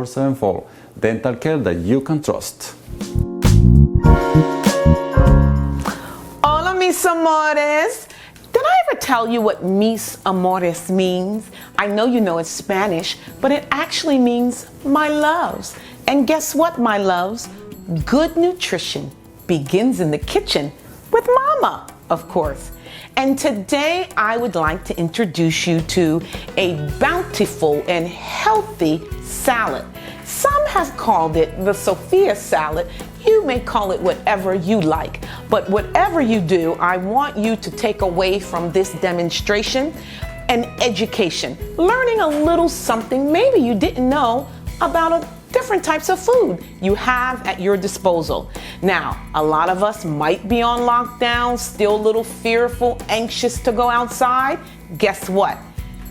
7-fold dental care that you can trust. Hola, mis amores. Did I ever tell you what mis amores means? I know you know it's Spanish, but it actually means my loves. And guess what, my loves? Good nutrition begins in the kitchen with mama, of course. And today I would like to introduce you to a bountiful and healthy salad. Some have called it the Sophia salad. You may call it whatever you like. But whatever you do, I want you to take away from this demonstration an education, learning a little something maybe you didn't know about different types of food you have at your disposal. Now, a lot of us might be on lockdown, still a little fearful, anxious to go outside. Guess what?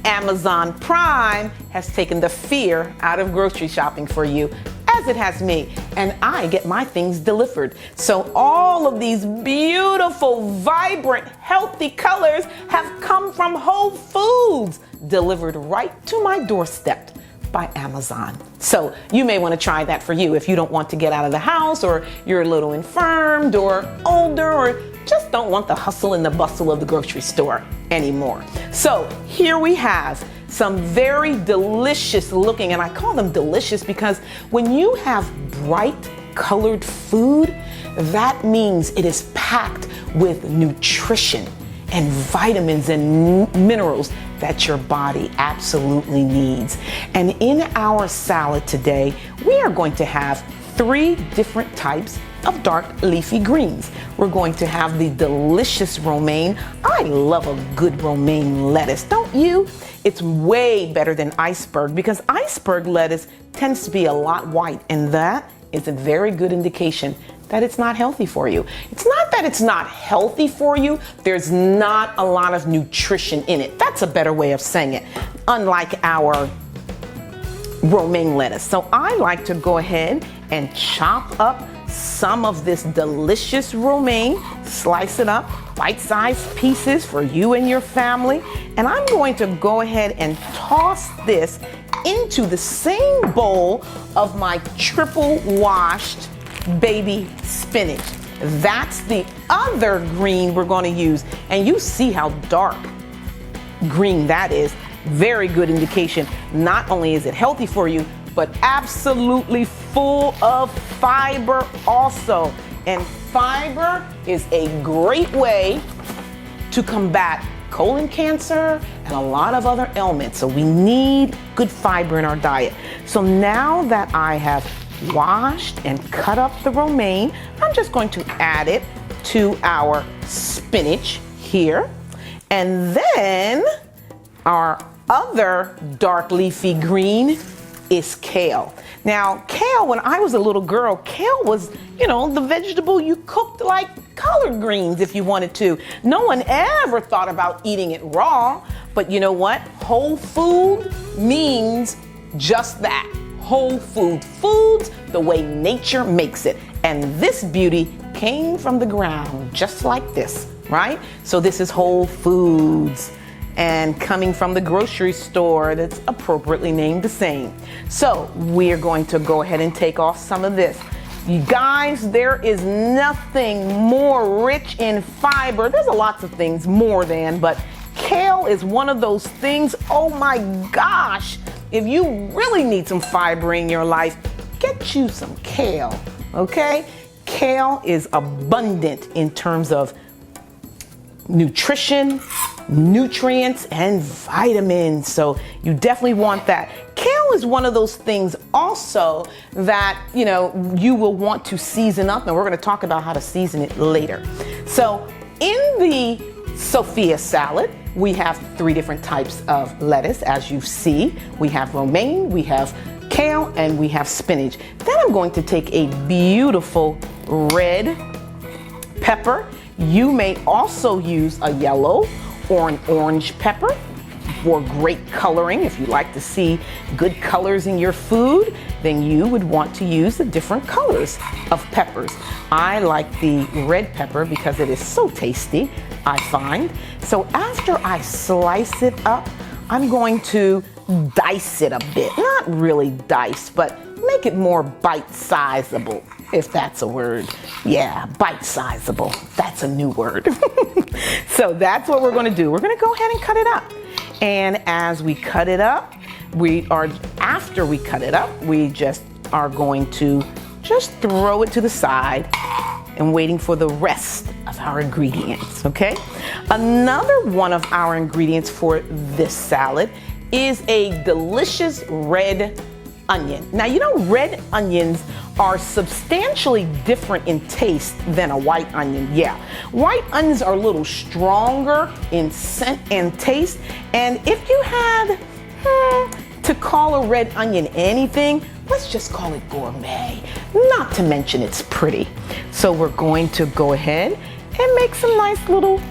Amazon Prime has taken the fear out of grocery shopping for you, as it has me, and I get my things delivered. So all of these beautiful, vibrant, healthy colors have come from Whole Foods, delivered right to my doorstep by Amazon. So you may want to try that for you if you don't want to get out of the house, or you're a little infirmed or older, or just don't want the hustle and the bustle of the grocery store anymore. So here we have some very delicious looking, and I call them delicious because when you have bright colored food, that means it is packed with nutrition and vitamins and minerals that your body absolutely needs. And in our salad today, we are going to have 3 different types of dark leafy greens. We're going to have the delicious romaine. I love a good romaine lettuce, don't you? It's way better than iceberg because iceberg lettuce tends to be a lot white, and that is a very good indication that it's not healthy for you. It's not that it's not healthy for you, there's not a lot of nutrition in it. That's a better way of saying it, unlike our romaine lettuce. So I like to go ahead and chop up some of this delicious romaine, slice it up, bite-sized pieces for you and your family. And I'm going to go ahead and toss this into the same bowl of my triple washed baby spinach. That's the other green we're going to use. And you see how dark green that is. Very good indication. Not only is it healthy for you, but absolutely full of fiber also. And fiber is a great way to combat colon cancer and a lot of other ailments. So we need good fiber in our diet. So now that I have washed and cut up the romaine, I'm just going to add it to our spinach here. And then our other dark leafy green is kale. Now, kale, when I was a little girl, kale was, the vegetable you cooked like collard greens if you wanted to. No one ever thought about eating it raw, but you know what? Whole food means just that. Whole food foods, the way nature makes it. And this beauty came from the ground, just like this, right? So this is whole foods, and coming from the grocery store that's appropriately named the same. So we're going to go ahead and take off some of this. You guys, there is nothing more rich in fiber. There's lots of things more than, but kale is one of those things. Oh my gosh. If you really need some fiber in your life, get you some kale, okay? Kale is abundant in terms of nutrition, nutrients, and vitamins. So you definitely want that. Kale is one of those things also that, you will want to season up, and we're going to talk about how to season it later. So in the Sophia salad, we have 3 different types of lettuce, as you see. We have romaine, we have kale, and we have spinach. Then I'm going to take a beautiful red pepper. You may also use a yellow or an orange pepper for great coloring. If you like to see good colors in your food, then you would want to use the different colors of peppers. I like the red pepper because it is so tasty, I find. So after I slice it up, I'm going to dice it a bit. Not really dice, but make it more bite-sizable, if that's a word. Yeah, bite-sizable. That's a new word. So that's what we're going to do. We're going to go ahead and cut it up. And as we cut it up, after we cut it up, we just are going to just throw it to the side and waiting for the rest of our ingredients, okay? Another one of our ingredients for this salad is a delicious red onion. Now, you know, red onions are substantially different in taste than a white onion. Yeah, white onions are a little stronger in scent and taste. And if you had to call a red onion anything, let's just call it gourmet, not to mention it's pretty. So we're going to go ahead and make some nice little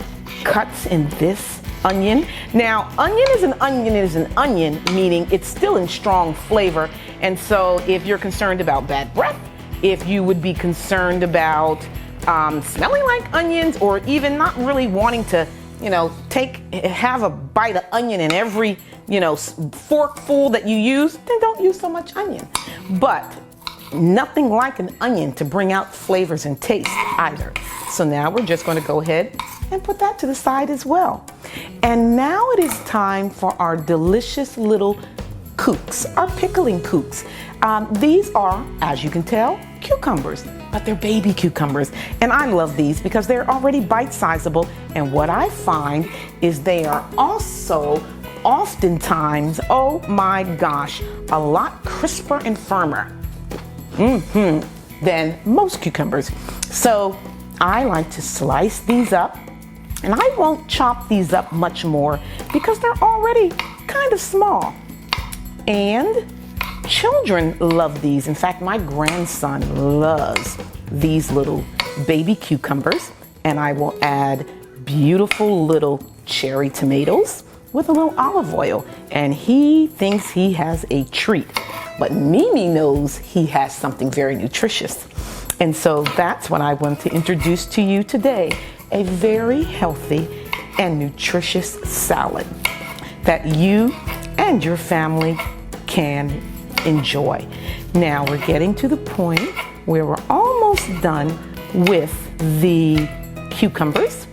cuts in this onion. Now, onion is an onion, meaning it's still in strong flavor. And so if you're concerned about bad breath, if you would be concerned about smelling like onions, or even not really wanting to, have a bite of onion in every, forkful that you use, then don't use so much onion. But nothing like an onion to bring out flavors and taste either. So now we're just going to go ahead and put that to the side as well. And now it is time for our delicious little kooks, our pickling kooks. These are, as you can tell, cucumbers, but they're baby cucumbers. And I love these because they're already bite-sizable. And what I find is they are also oftentimes, oh my gosh, a lot crisper and firmer than most cucumbers. So I like to slice these up, and I won't chop these up much more because they're already kind of small. And children love these. In fact, my grandson loves these little baby cucumbers. And I will add beautiful little cherry tomatoes with a little olive oil. And he thinks he has a treat. But Mimi knows he has something very nutritious. And so that's what I want to introduce to you today. A very healthy and nutritious salad that you and your family can enjoy. Now we're getting to the point where we're almost done with the cucumbers,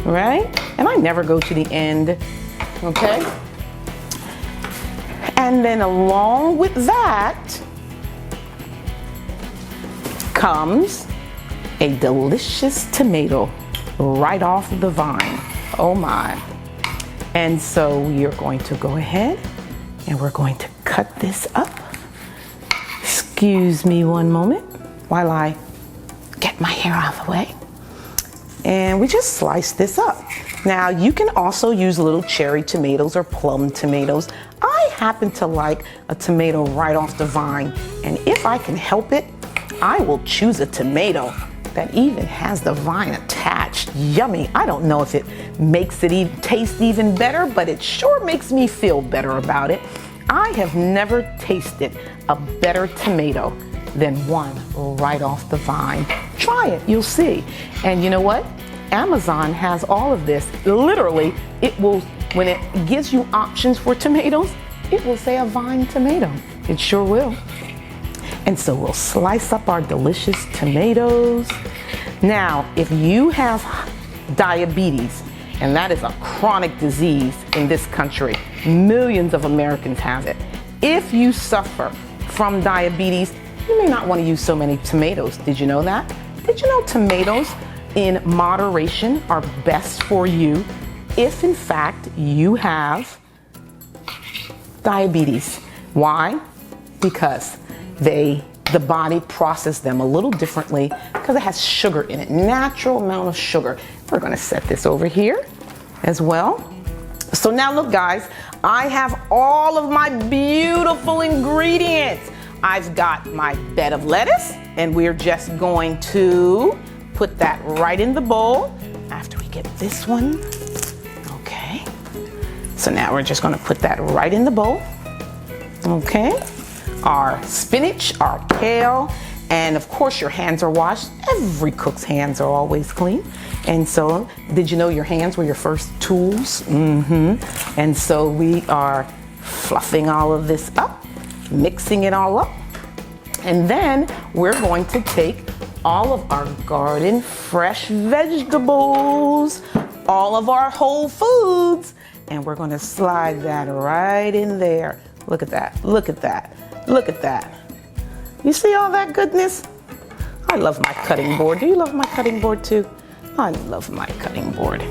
right? And I never go to the end, okay? And then along with that comes a delicious tomato right off the vine. Oh my. And so we are going to go ahead and we're going to cut this up. Excuse me one moment while I get my hair out of the way. And we just slice this up. Now you can also use little cherry tomatoes or plum tomatoes. I happen to like a tomato right off the vine. And if I can help it, I will choose a tomato that even has the vine attached. Yummy. I don't know if it makes it taste even better, but it sure makes me feel better about it. I have never tasted a better tomato than one right off the vine. Try it, you'll see. And you know what? Amazon has all of this. Literally, it will, when it gives you options for tomatoes, it will say a vine tomato. It sure will. And so we'll slice up our delicious tomatoes. Now, if you have diabetes, and that is a chronic disease in this country, millions of Americans have it. If you suffer from diabetes, you may not want to use so many tomatoes. Did you know that? Did you know tomatoes in moderation are best for you if in fact you have diabetes? Why? Because the body processes them a little differently because it has sugar in it, natural amount of sugar. We're going to set this over here as well. So now look guys, I have all of my beautiful ingredients. I've got my bed of lettuce and we're just going to put that right in the bowl after we get this one. Okay. So now we're just going to put that right in the bowl. Okay. Our spinach, our kale, and of course your hands are washed. Every cook's hands are always clean. And so, did you know your hands were your first tools? And so we are fluffing all of this up, mixing it all up. And then we're going to take all of our garden fresh vegetables, all of our whole foods, and we're going to slide that right in there. Look at that, look at that, look at that. You see all that goodness? I love my cutting board. Do you love my cutting board too? I love my cutting board.